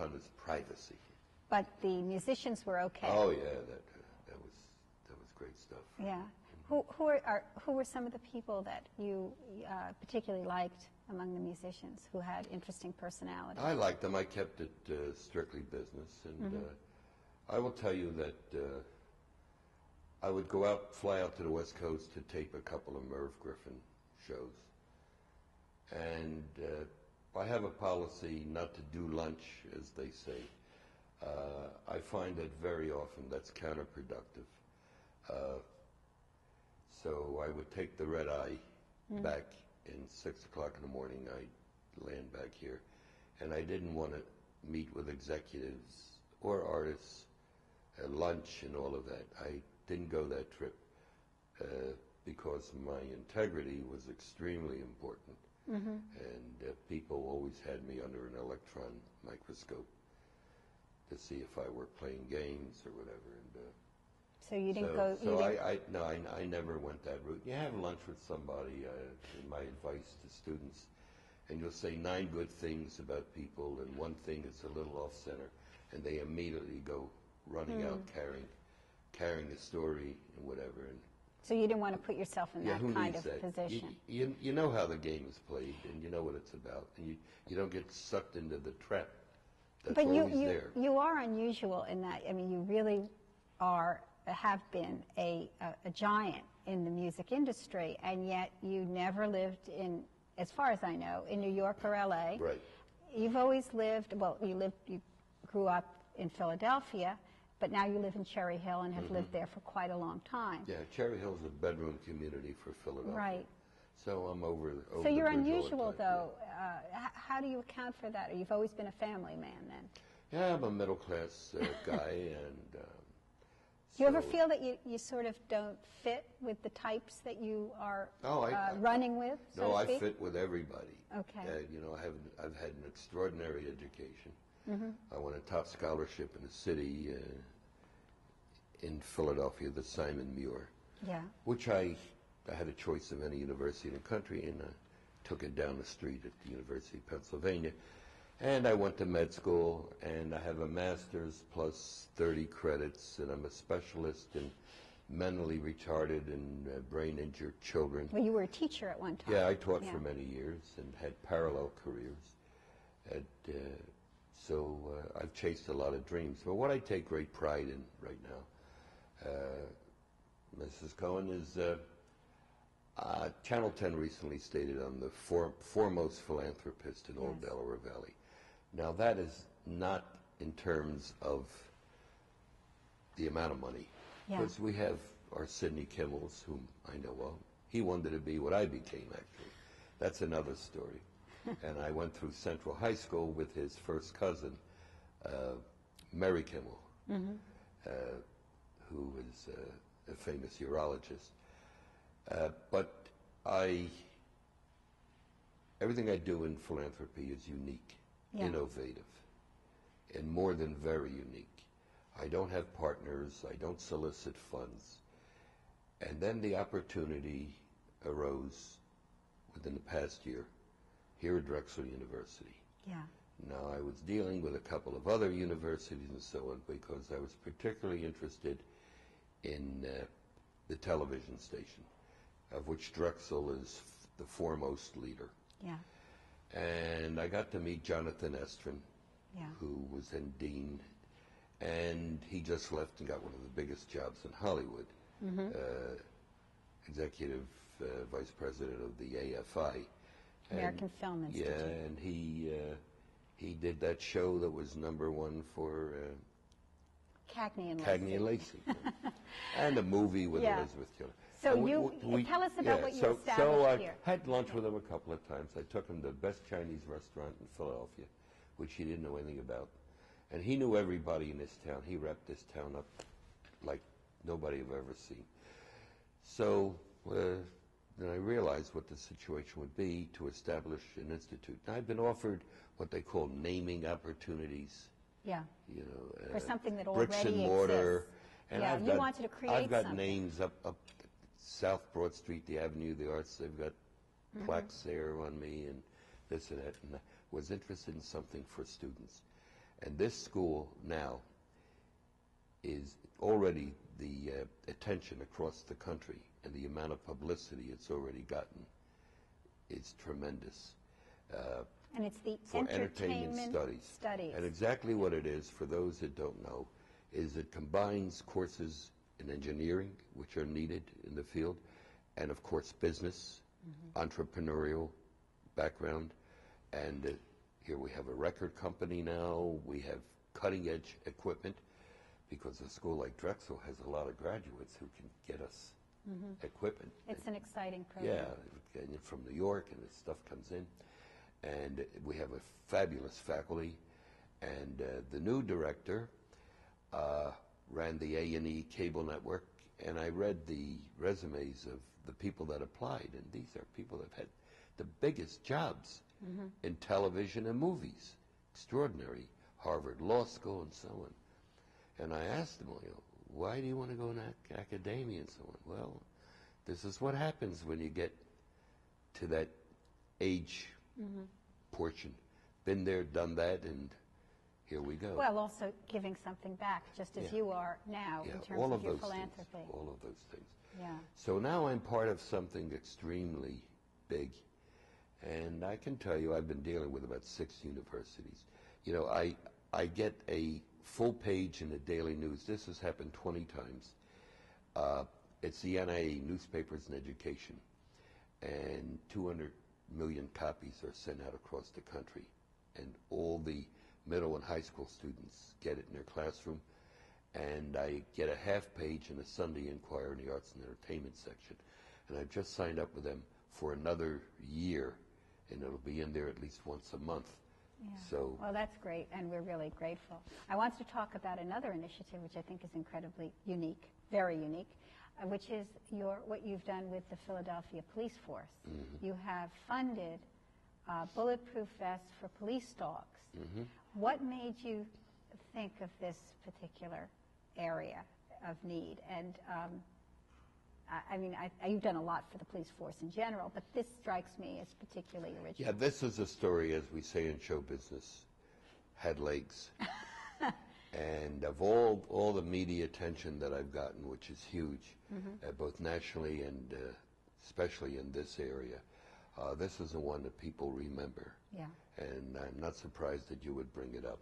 around is privacy. But the musicians were okay. Oh yeah, that was great stuff. Yeah. Who were some of the people that you particularly liked among the musicians who had interesting personalities? I liked them. I kept it strictly business, and I will tell you that I would fly out to the West Coast to tape a couple of Merv Griffin shows, and I have a policy not to do lunch, as they say. I find that very often that's counterproductive. So I would take the red eye back, and 6 o'clock in the morning I'd land back here. And I didn't want to meet with executives or artists at lunch and all of that. I didn't go that trip because my integrity was extremely important. And people always had me under an electron microscope to see if I were playing games or whatever. And so you didn't go. I never went that route. You have lunch with somebody, in my advice to students, and you'll say 9 good things about people, and one thing is a little off center, and they immediately go running out carrying a story and whatever. And so you didn't want to put yourself in that kind of that? position. You know how the game is played, and you know what it's about, and you don't get sucked into the trap that's always there. You are unusual in that. I mean, you really have been a giant in the music industry, and yet you never lived in, as far as I know, in New York or LA. Right. You've always lived, you grew up in Philadelphia, but now you live in Cherry Hill and have lived there for quite a long time. Yeah, Cherry Hill is a bedroom community for Philadelphia. Right. So I'm over So you're the bridge unusual, all the time, though. How do you account for that? Or you've always been a family man, then? Yeah, I'm a middle-class guy, and do you ever feel that you sort of don't fit with the types that you are running with? So no, to I speak? fit with everybody. Okay. You know, I've had an extraordinary education. I won a top scholarship in the city in Philadelphia, the Simon Muir. Yeah. Which I had a choice of any university in the country, and took it down the street at the University of Pennsylvania. And I went to med school, and I have a master's plus 30 credits, and I'm a specialist in mentally retarded and brain-injured children. Well, you were a teacher at one time. Yeah, I taught for many years and had parallel careers. So I've chased a lot of dreams. But what I take great pride in right now, Mrs. Cohen, is Channel 10 recently stated I'm the foremost philanthropist in all Delaware Valley. Now that is not in terms of the amount of money, because we have our Sidney Kimmels, whom I know well. He wanted to be what I became, actually. That's another story. And I went through Central High School with his first cousin, Mary Kimmel, who is a famous urologist. But everything I do in philanthropy is unique, innovative, and more than very unique. I don't have partners, I don't solicit funds. And then the opportunity arose within the past year here at Drexel University. Yeah. Now, I was dealing with a couple of other universities and so on because I was particularly interested in the television station, of which Drexel is the foremost leader. Yeah. And I got to meet Jonathan Estrin, who was then dean, and he just left and got one of the biggest jobs in Hollywood, executive vice president of the AFI. American Film Institute. Yeah, and he did that show that was #1 for Cagney and Lacey. And a movie with Elizabeth Taylor. So tell us about what you established so I here. had lunch with him a couple of times. I took him to the best Chinese restaurant in Philadelphia, which he didn't know anything about. And he knew everybody in this town. He wrapped this town up like nobody I've ever seen. So then I realized what the situation would be to establish an institute. Now, I've been offered what they call naming opportunities. Yeah. You know, for something that bricks already and mortar. exists. And you wanted to create I've got something. names up South Broad Street, the Avenue of the Arts. They've got plaques there on me and this and that. And I was interested in something for students. And this school now is already the attention across the country, and the amount of publicity it's already gotten is tremendous. And it's the For entertainment studies. And exactly what it is, for those that don't know, is it combines courses in engineering, which are needed in the field, and of course business, entrepreneurial background, and here we have a record company now, we have cutting edge equipment, because a school like Drexel has a lot of graduates who can get us equipment. It's an exciting program. Yeah, and from New York, and this stuff comes in. And we have a fabulous faculty, and the new director ran the A&E cable network, and I read the resumes of the people that applied, and these are people that have had the biggest jobs in television and movies. Extraordinary. Harvard Law School and so on. And I asked them, why do you want to go in academia and so on? Well, this is what happens when you get to that age portion. Been there, done that, and here we go. Well, also giving something back, just as you are now in terms of your philanthropy. All of those things. Yeah. So now I'm part of something extremely big, and I can tell you I've been dealing with about 6 universities. You know, I get a full page in the Daily News. This has happened 20 times. It's the NIA, Newspapers and Education, and 200 million copies are sent out across the country, and all the middle and high school students get it in their classroom, and I get a half page in the Sunday Inquirer in the Arts and Entertainment section, and I've just signed up with them for another year, and it'll be in there at least once a month. Yeah. So, well, that's great, and we're really grateful. I want to talk about another initiative, which I think is incredibly unique, very unique, which is what you've done with the Philadelphia Police Force. You have funded bulletproof vests for police dogs. What made you think of this particular area of need? And I mean, you've done a lot for the police force in general, but this strikes me as particularly original. yeah, this is a story, as we say in show business, had legs. And of all the media attention that I've gotten, which is huge, both nationally and especially in this area, this is the one that people remember. Yeah. And I'm not surprised that you would bring it up.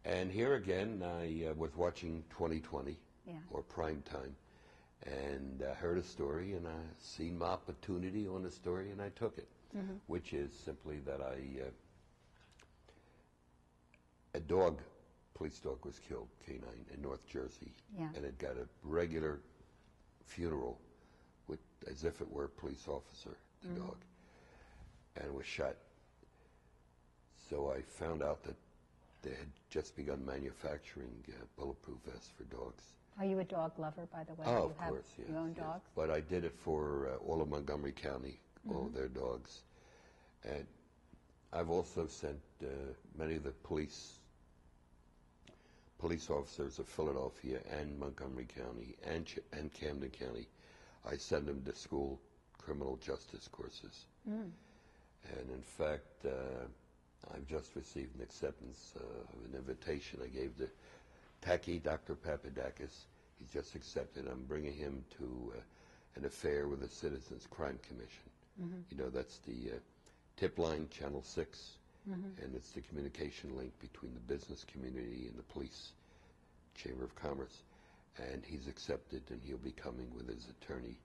And here again, I was watching 2020, or prime time, and heard a story, and I seen my opportunity on the story, and I took it, which is simply that a police dog was killed, canine, in North Jersey, and it got a regular funeral, as if it were a police officer, the dog, and was shot. So I found out that they had just begun manufacturing bulletproof vests for dogs. Are you a dog lover, by the way? Oh, you of course, yes. You own dogs? But I did it for all of Montgomery County, all of their dogs. And I've also sent many of the police officers of Philadelphia and Montgomery County and Camden County. I send them to school criminal justice courses. And in fact, I've just received an acceptance of an invitation I gave to Taki, Dr. Papadakis. He's just accepted. I'm bringing him to an affair with the Citizens Crime Commission. You know, that's the tip line, Channel 6, and it's the communication link between the business community and the police Chamber of Commerce. And he's accepted, and he'll be coming with his attorney.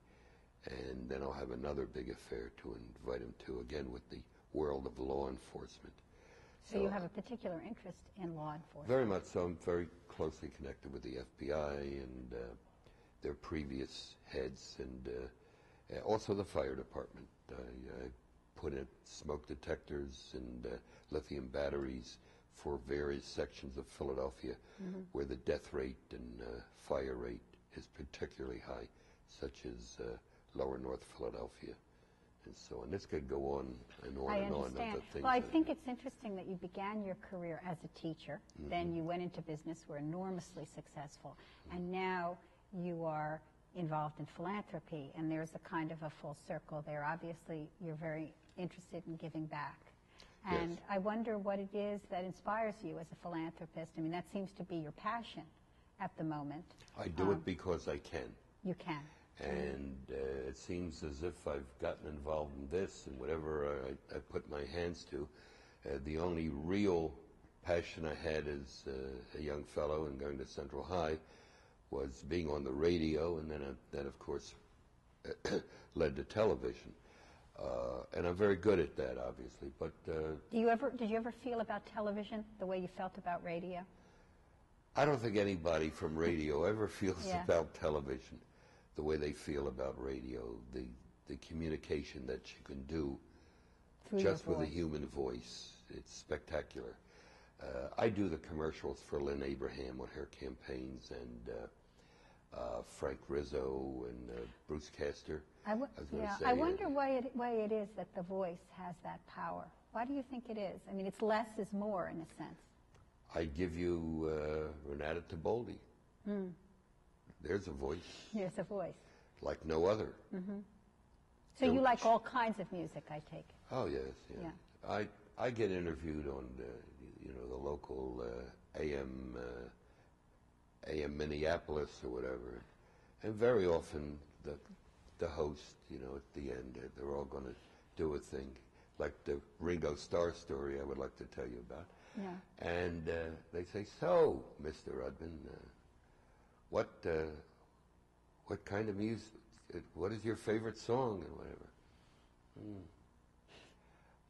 And then I'll have another big affair to invite him to, again, with the world of law enforcement. So you have a particular interest in law enforcement? Very much so. I'm very closely connected with the FBI and their previous heads, and also the fire department. I put in smoke detectors and lithium batteries for various sections of Philadelphia where the death rate and fire rate is particularly high, such as lower North Philadelphia. And so, and this could go on and on and on. I understand. Well, I think it's interesting that you began your career as a teacher, then you went into business, were enormously successful, and now you are involved in philanthropy, and there's a kind of a full circle there. Obviously, you're very interested in giving back. And Yes. I wonder what it is that inspires you as a philanthropist. I mean, that seems to be your passion at the moment. I do it because I can. You can. And it seems as if I've gotten involved in this and whatever I put my hands to. The only real passion I had as a young fellow and going to Central High was being on the radio, and then of course led to television. And I'm very good at that, obviously. But did you ever feel about television the way you felt about radio? I don't think anybody from radio ever feels Yeah. about television the way they feel about radio, the communication that you can do Through just your with a voice. human voice. It's spectacular. I do the commercials for Lynn Abraham on her campaigns, and Frank Rizzo and Bruce Castor. I wonder why it is that the voice has that power. Why do you think it is? I mean, it's less is more in a sense. I give you Renata Tiboldi. There's a voice Here's a voice. like no other. So you like all kinds of music, I take it. Oh yes, yeah. I get interviewed on the local AM Minneapolis or whatever, and very often the host, at the end, they're all going to do a thing like the Ringo Starr story I would like to tell you about. Yeah. And they say, "So, Mr. Rudman, what kind of music? What is your favorite song and whatever?"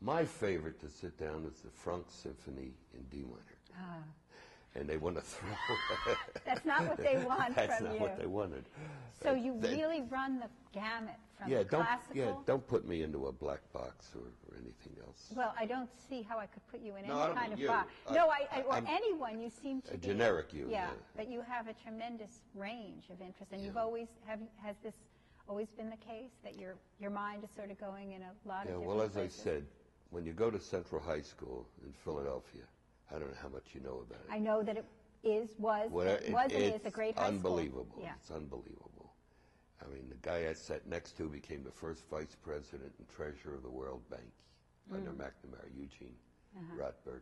My favorite to sit down is the Franck Symphony in D minor. And they want to throw. That's not what they want That's from not you. what they wanted. So you really run the gamut from classical. Don't put me into a black box or anything else. Well, I don't see how I could put you in No, I any don't kind mean of you. box. Or I'm anyone. You seem to a be generic you. Yeah, but you have a tremendous range of interest, and you've always has this always been the case that your mind is sort of going in a lot of different Well, as places? I said, when you go to Central High School in Philadelphia, I don't know how much you know about it. I know that it is a great high school. Unbelievable. Yeah. It's unbelievable. I mean, the guy I sat next to became the first vice president and treasurer of the World Bank under McNamara, Eugene Rotberg.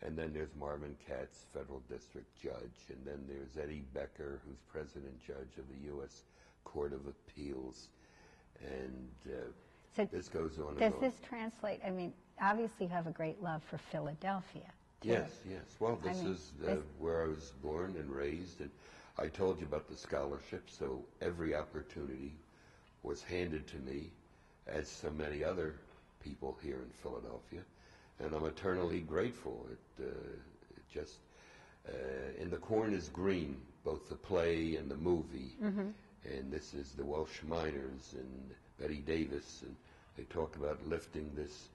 And then there's Marvin Katz, federal district judge. And then there's Eddie Becker, who's president judge of the U.S. Court of Appeals. And So this goes on and does on. this translate? I mean, obviously you have a great love for Philadelphia. too. Yes. Well, this mean, is where I was born and raised, and I told you about the scholarship, so every opportunity was handed to me, as so many other people here in Philadelphia, and I'm eternally grateful. It just, and The Corn is Green, both the play and the movie, and this is the Welsh Miners and Betty Davis, and they talk about lifting this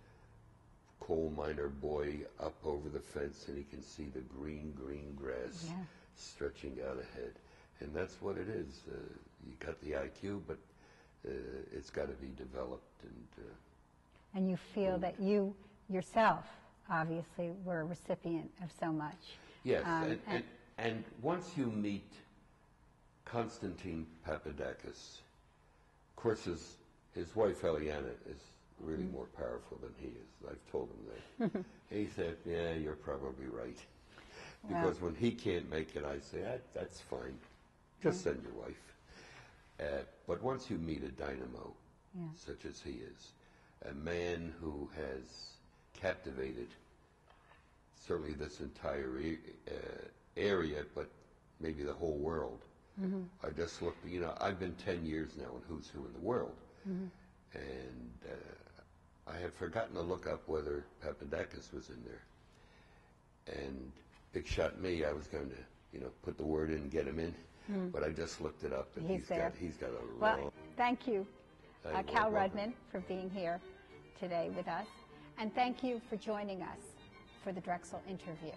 coal miner boy up over the fence, and he can see the green grass stretching out ahead. And that's what it is. You got the IQ, but it's got to be developed. And you feel that you yourself, obviously, were a recipient of so much. Yes, and once you meet Konstantin Papadakis, of course his wife Eliana is really more powerful than he is. I've told him that. He said, "Yeah, you're probably right." Because when he can't make it, I say, "That's fine. Just send your wife." But once you meet a dynamo, such as he is, a man who has captivated certainly this entire area, but maybe the whole world. I just looked, I've been 10 years now in Who's Who in the World. And I had forgotten to look up whether Papadakis was in there. And big shot me, I was going to, put the word in and get him in. But I just looked it up, and he's got a Well, thank you, Kal welcome. Rudman, for being here today with us. And thank you for joining us for the Drexel interview.